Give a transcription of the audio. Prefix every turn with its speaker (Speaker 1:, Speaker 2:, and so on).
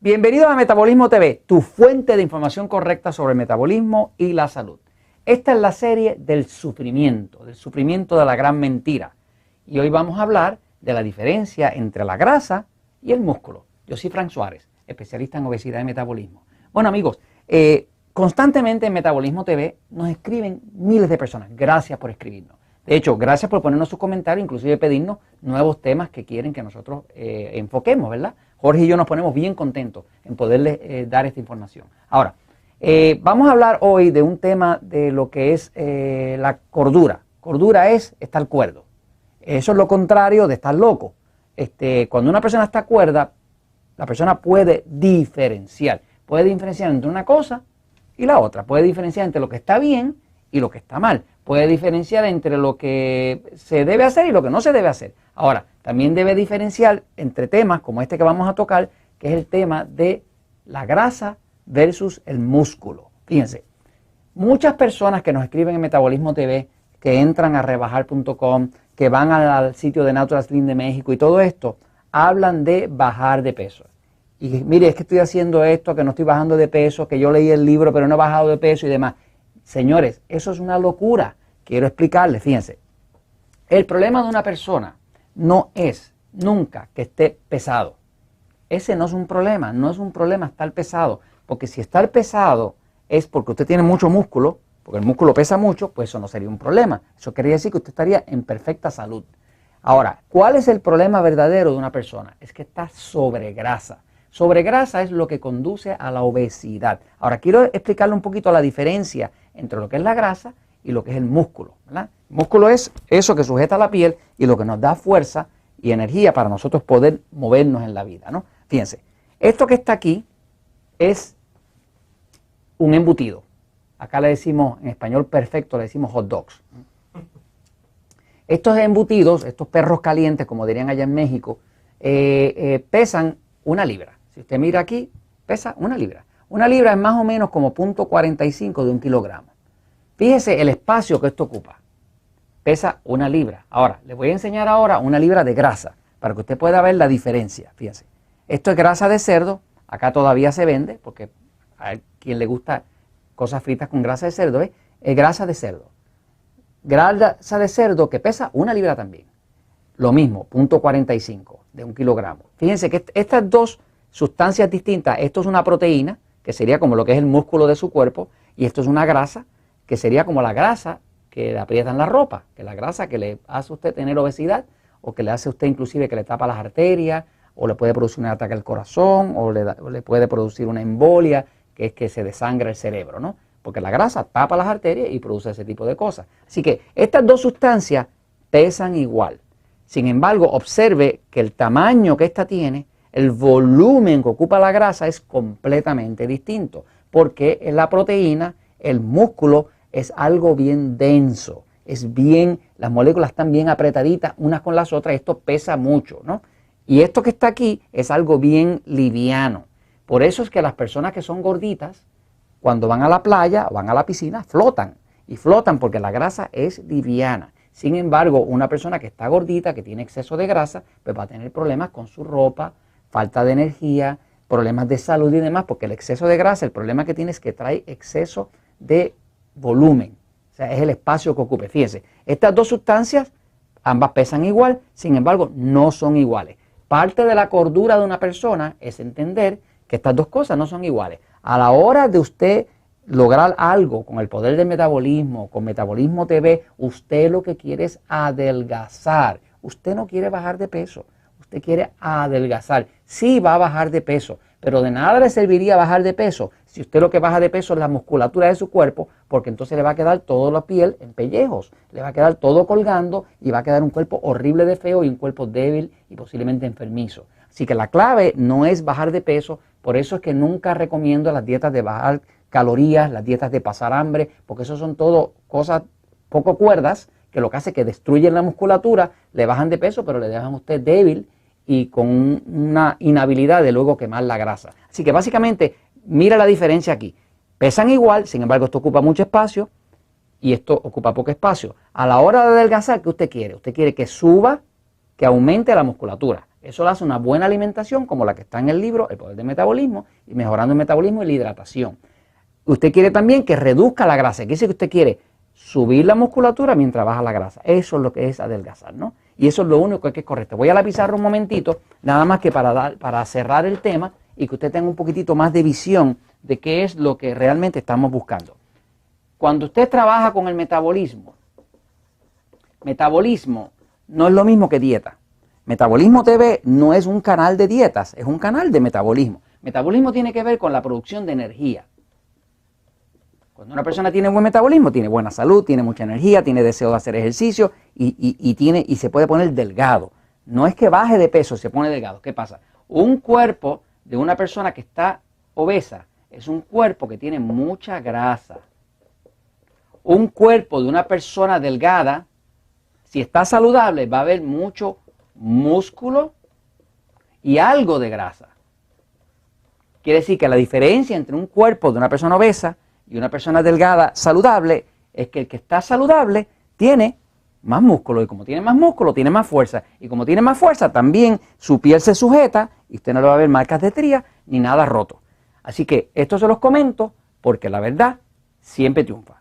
Speaker 1: Bienvenidos a Metabolismo TV, tu fuente de información correcta sobre el metabolismo y la salud. Esta es la serie del sufrimiento de la gran mentira. Y hoy vamos a hablar de la diferencia entre la grasa y el músculo. Yo soy Frank Suárez, especialista en obesidad y metabolismo. Bueno amigos, constantemente en Metabolismo TV nos escriben miles de personas. Gracias por escribirnos. De hecho, gracias por ponernos sus comentarios, inclusive pedirnos nuevos temas que quieren que nosotros enfoquemos, ¿verdad? Jorge y yo nos ponemos bien contentos en poderles dar esta información. Ahora, vamos a hablar hoy de un tema de lo que es la cordura. Cordura es estar cuerdo. Eso es lo contrario de estar loco. Cuando una persona está cuerda, la persona puede diferenciar. Puede diferenciar entre una cosa y la otra. Puede diferenciar entre lo que está bien y lo que está mal. Puede diferenciar entre lo que se debe hacer y lo que no se debe hacer. Ahora, también debe diferenciar entre temas como este que vamos a tocar, que es el tema de la grasa versus el músculo. Fíjense, muchas personas que nos escriben en Metabolismo TV, que entran a rebajar.com, que van al sitio de Natural Slim de México y todo esto, hablan de bajar de peso. Y mire, es que estoy haciendo esto, que no estoy bajando de peso, que yo leí el libro pero no he bajado de peso y demás. Señores, eso es una locura. Quiero explicarles, fíjense. El problema de una persona no es nunca que esté pesado. Ese no es un problema, no es un problema estar pesado. Porque si estar pesado es porque usted tiene mucho músculo, porque el músculo pesa mucho, pues eso no sería un problema. Eso quería decir que usted estaría en perfecta salud. Ahora, ¿cuál es el problema verdadero de una persona? Es que está sobregrasa. Sobregrasa es lo que conduce a la obesidad. Ahora, quiero explicarle un poquito la diferencia entre lo que es la grasa y lo que es el músculo, ¿verdad? El músculo es eso que sujeta la piel y lo que nos da fuerza y energía para nosotros poder movernos en la vida, ¿no? Fíjense, esto que está aquí es un embutido. Acá le decimos, en español perfecto, le decimos hot dogs. Estos embutidos, estos perros calientes, como dirían allá en México, pesan 1 libra. Si usted mira aquí, pesa 1 libra. 1 libra es más o menos como 0.45 de 1 kilogramo. Fíjese el espacio que esto ocupa. Pesa 1 libra. Ahora, les voy a enseñar ahora 1 libra de grasa para que usted pueda ver la diferencia. Fíjense. Esto es grasa de cerdo. Acá todavía se vende porque a quien le gusta cosas fritas con grasa de cerdo, ¿ves? Es grasa de cerdo. Grasa de cerdo que pesa 1 libra también. Lo mismo, 0.45 de 1 kilogramo. Fíjense que estas dos sustancias distintas, esto es una proteína, que sería como lo que es el músculo de su cuerpo, y esto es una grasa, que sería como la grasa que le aprieta en la ropa, que es la grasa que le hace a usted tener obesidad, o que le hace a usted inclusive que le tapa las arterias, o le puede producir un ataque al corazón, o le puede producir una embolia, que es que se desangra el cerebro, ¿no? Porque la grasa tapa las arterias y produce ese tipo de cosas. Así que estas dos sustancias pesan igual. Sin embargo, observe que el tamaño que esta tiene, el volumen que ocupa la grasa es completamente distinto, porque en la proteína, el músculo es algo bien denso, las moléculas están bien apretaditas unas con las otras, esto pesa mucho, ¿no? Y esto que está aquí es algo bien liviano. Por eso es que las personas que son gorditas, cuando van a la playa o van a la piscina, flotan. Y flotan porque la grasa es liviana. Sin embargo, una persona que está gordita, que tiene exceso de grasa, pues va a tener problemas con su ropa, falta de energía, problemas de salud y demás, porque el exceso de grasa, el problema que tiene es que trae exceso de volumen. O sea, es el espacio que ocupe. Fíjense, estas dos sustancias, ambas pesan igual, sin embargo, no son iguales. Parte de la cordura de una persona es entender que estas dos cosas no son iguales. A la hora de usted lograr algo con el poder del metabolismo, con Metabolismo TV, usted lo que quiere es adelgazar. Usted no quiere bajar de peso, usted quiere adelgazar. Sí va a bajar de peso, pero de nada le serviría bajar de peso si usted lo que baja de peso es la musculatura de su cuerpo, porque entonces le va a quedar toda la piel en pellejos, le va a quedar todo colgando y va a quedar un cuerpo horrible de feo y un cuerpo débil y posiblemente enfermizo. Así que la clave no es bajar de peso, por eso es que nunca recomiendo las dietas de bajar calorías, las dietas de pasar hambre, porque eso son todo cosas poco cuerdas, que lo que hace es que destruyen la musculatura, le bajan de peso, pero le dejan a usted débil y con una inhabilidad de luego quemar la grasa. Así que básicamente, mira la diferencia aquí. Pesan igual, sin embargo esto ocupa mucho espacio y esto ocupa poco espacio. A la hora de adelgazar, ¿qué usted quiere? Usted quiere que suba, que aumente la musculatura. Eso lo hace una buena alimentación como la que está en el libro, El Poder del Metabolismo, y mejorando el metabolismo y la hidratación. Usted quiere también que reduzca la grasa. ¿Qué dice que usted quiere? Subir la musculatura mientras baja la grasa. Eso es lo que es adelgazar, ¿no? Y eso es lo único que es correcto. Voy a la pizarra un momentito, nada más que para cerrar el tema y que usted tenga un poquitito más de visión de qué es lo que realmente estamos buscando. Cuando usted trabaja con el metabolismo no es lo mismo que dieta. Metabolismo TV no es un canal de dietas, es un canal de metabolismo. Metabolismo tiene que ver con la producción de energía. Cuando una persona tiene buen metabolismo, tiene buena salud, tiene mucha energía, tiene deseo de hacer ejercicio y se puede poner delgado. No es que baje de peso, se pone delgado. ¿Qué pasa? Un cuerpo de una persona que está obesa es un cuerpo que tiene mucha grasa. Un cuerpo de una persona delgada, si está saludable, va a haber mucho músculo y algo de grasa. Quiere decir que la diferencia entre un cuerpo de una persona obesa y una persona delgada saludable es que el que está saludable tiene más músculo, y como tiene más músculo tiene más fuerza, y como tiene más fuerza también su piel se sujeta y usted no le va a ver marcas de estrías ni nada roto. Así que esto se los comento porque la verdad siempre triunfa.